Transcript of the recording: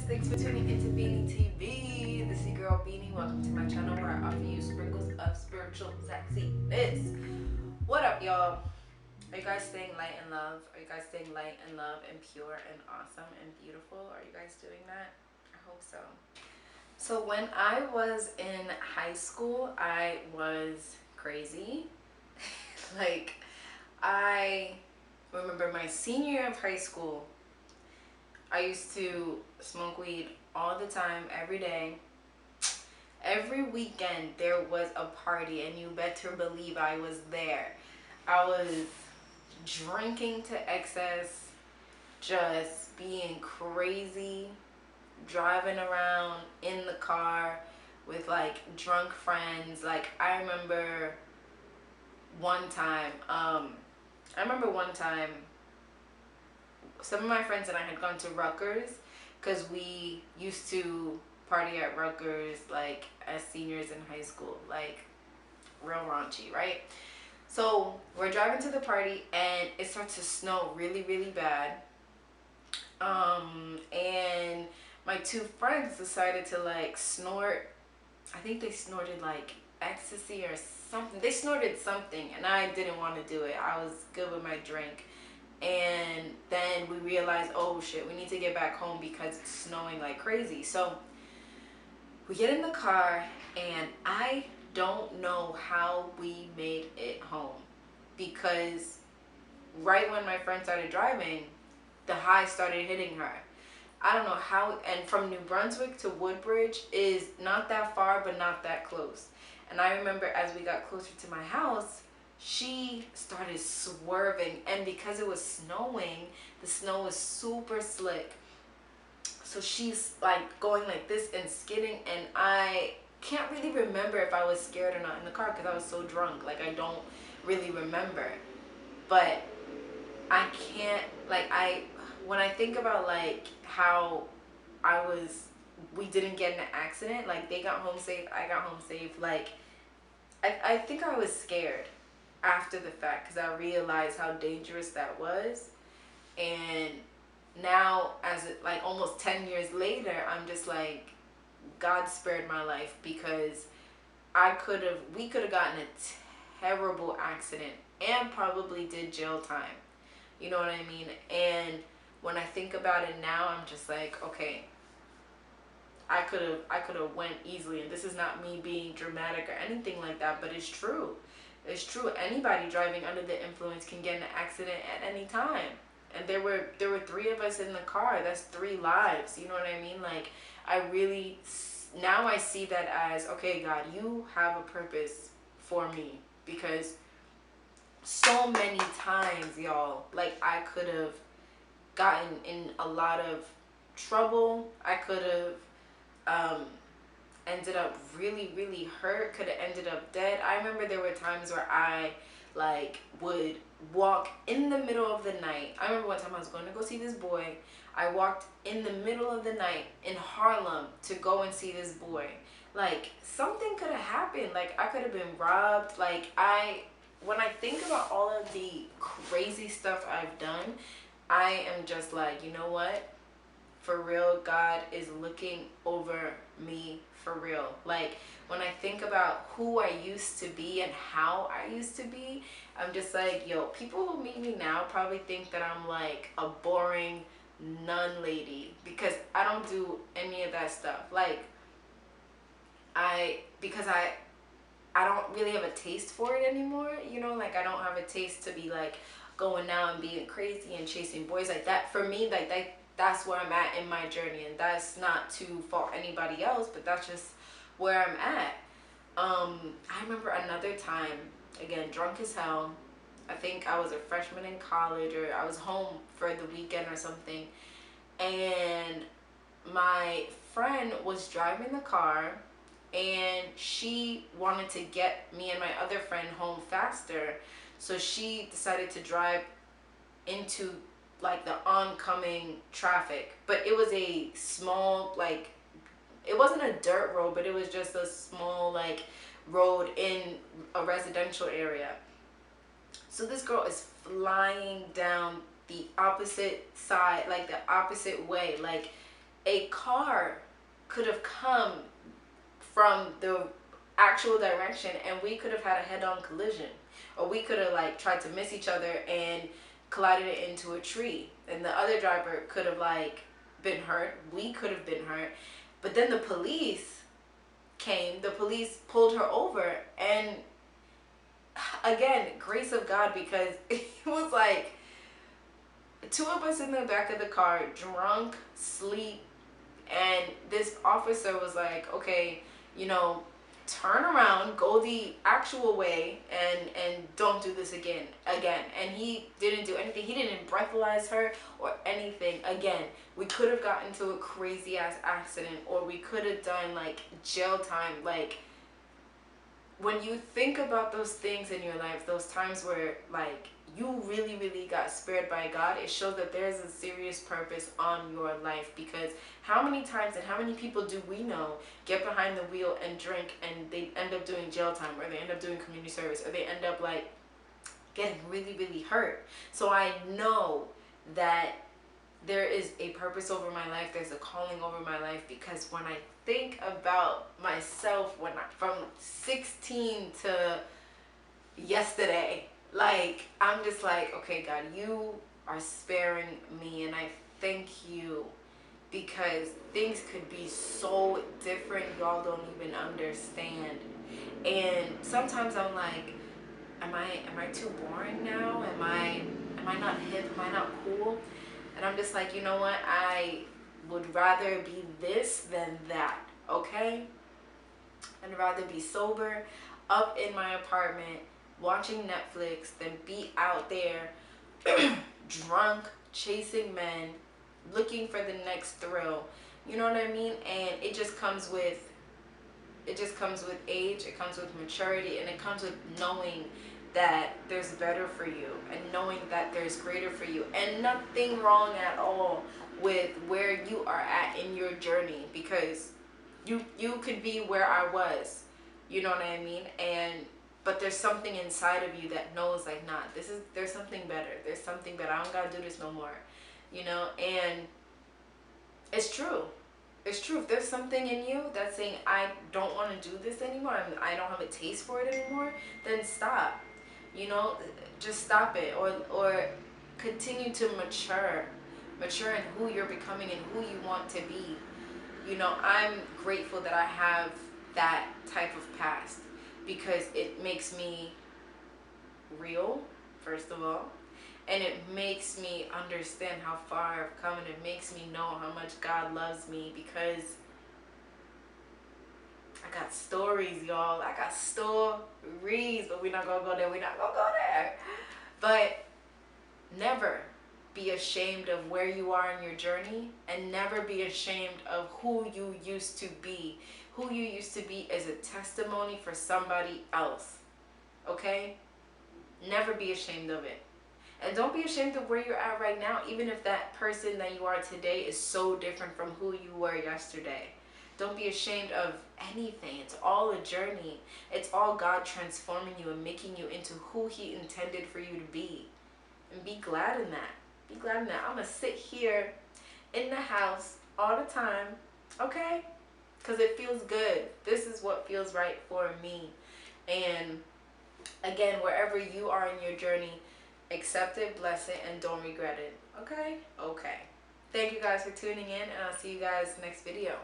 Thanks for tuning into Beanie TV. This is your girl Beanie. Welcome to my channel where I offer you sprinkles of spiritual sexiness. What up, y'all? Are you guys staying light and love? Are you guys staying light and love and pure and awesome and beautiful? Are you guys doing that? I hope so. So when I was in high school, I was crazy. Like, I remember my senior year of high school, I used to smoke weed all the time, every day. Every weekend there was a party, and you better believe I was there. I was drinking to excess, just being crazy, driving around in the car with like drunk friends. Like I remember one time, some of my friends and I had gone to Rutgers because we used to party at Rutgers like as seniors in high school, like real raunchy, right? So we're driving to the party and it starts to snow really, really bad. And my two friends decided to like snort. I think they snorted like ecstasy or something. They snorted something and I didn't want to do it. I was good with my drink. And then we realized, oh shit, we need to get back home because it's snowing like crazy. So we get in the car and I don't know how we made it home, because right when my friend started driving, the high started hitting her. I don't know how, and from New Brunswick to Woodbridge is not that far but not that close. And I remember as we got closer to my house, she started swerving, and because it was snowing, the snow was super slick, so she's like going like this and skidding, and I can't really remember if I was scared or not in the car because I was so drunk. Like I don't really remember, but I can't, like, when I think about like how we didn't get in an accident, like they got home safe, I got home safe, like I think I was scared after the fact because I realized how dangerous that was. And now, as like almost 10 years later, I'm just like, God spared my life, because we could have gotten a terrible accident and probably did jail time. You know what I mean? And when I think about it now, I'm just like, okay, I could have went easily. And this is not me being dramatic or anything like that, but it's true. It's true. Anybody driving under the influence can get in an accident at any time. And there were three of us in the car. That's 3 lives. You know what I mean? Like, now I see that as, okay, God, you have a purpose for me, because so many times, y'all, like I could have gotten in a lot of trouble. I could have ended up really, really hurt, could have ended up dead. I remember there were times where I like would walk in the middle of the night. I remember one time I was going to go see this boy. I walked in the middle of the night in Harlem to go and see this boy. Like something could have happened. Like I could have been robbed. Like when I think about all of the crazy stuff I've done, I am just like, you know what? For real, God is looking over me for real. Like when I think about who I used to be and how I used to be, I'm just like, yo, people who meet me now probably think that I'm like a boring nun lady, because I don't do any of that stuff. Like because I don't really have a taste for it anymore, you know, like I don't have a taste to be like going out and being crazy and chasing boys like that. For me, like that's where I'm at in my journey, and that's not to fault anybody else, but that's just where I'm at. I remember another time, again, drunk as hell. I think I was a freshman in college, or I was home for the weekend or something, and my friend was driving the car, and she wanted to get me and my other friend home faster, so she decided to drive into like the oncoming traffic. But it was a small, like, it wasn't a dirt road, but it was just a small like road in a residential area. So this girl is flying down the opposite side, like the opposite way, like A car could have come from the actual direction and we could have had a head-on collision, or we could have like tried to miss each other and collided it into a tree, and the other driver could have like been hurt, we could have been hurt. But then the police came, the police pulled her over, and again, grace of God, because it was like two of us in the back of the car, drunk, sleep, and this officer was like, okay, you know, turn around, go the actual way, and don't do this again. And he didn't do anything. He didn't breathalyze her or anything. Again, we could have gotten into a crazy ass accident, or we could have done like jail time. Like, when you think about those things in your life, those times where like you really, really got spared by God, it shows that there's a serious purpose on your life. Because how many times and how many people do we know get behind the wheel and drink, and they end up doing jail time, or they end up doing community service, or they end up like getting really, really hurt? So I know that there is a purpose over my life, there's a calling over my life, because when I think about myself from 16 to yesterday, like, I'm just like, okay, God, you are sparing me, and I thank you, because things could be so different, y'all don't even understand. And sometimes I'm like, am I too boring now? Am I not hip? Am I not cool? And I'm just like, you know what? I would rather be this than that, okay? I'd rather be sober, up in my apartment, watching Netflix, than be out there drunk, chasing men, looking for the next thrill. You know what I mean? And it just comes with age, it comes with maturity, and it comes with knowing that there's better for you, and knowing that there's greater for you, and nothing wrong at all with where you are at in your journey, because you could be where I was, you know what I mean? And but there's something inside of you that knows, like, nah, there's something better. There's something better. I don't gotta do this no more, you know? And it's true. It's true. If there's something in you that's saying, I don't want to do this anymore, I don't have a taste for it anymore, then stop. You know, just stop it, or continue to mature in who you're becoming and who you want to be. You know, I'm grateful that I have that type of past, because it makes me real, first of all, and it makes me understand how far I've come, and it makes me know how much God loves me, because I got stories, y'all. I got stories, but we're not gonna go there. We're not gonna go there. But never be ashamed of where you are in your journey, and never be ashamed of who you used to be. Who you used to be is a testimony for somebody else, okay? Never be ashamed of it. And don't be ashamed of where you're at right now, even if that person that you are today is so different from who you were yesterday. Don't be ashamed of anything. It's all a journey. It's all God transforming you and making you into who He intended for you to be. And be glad in that. Be glad in that. I'm going to sit here in the house all the time, okay? Because it feels good. This is what feels right for me. And again, wherever you are in your journey, accept it, bless it, and don't regret it. Okay? Okay. Thank you guys for tuning in, and I'll see you guys next video.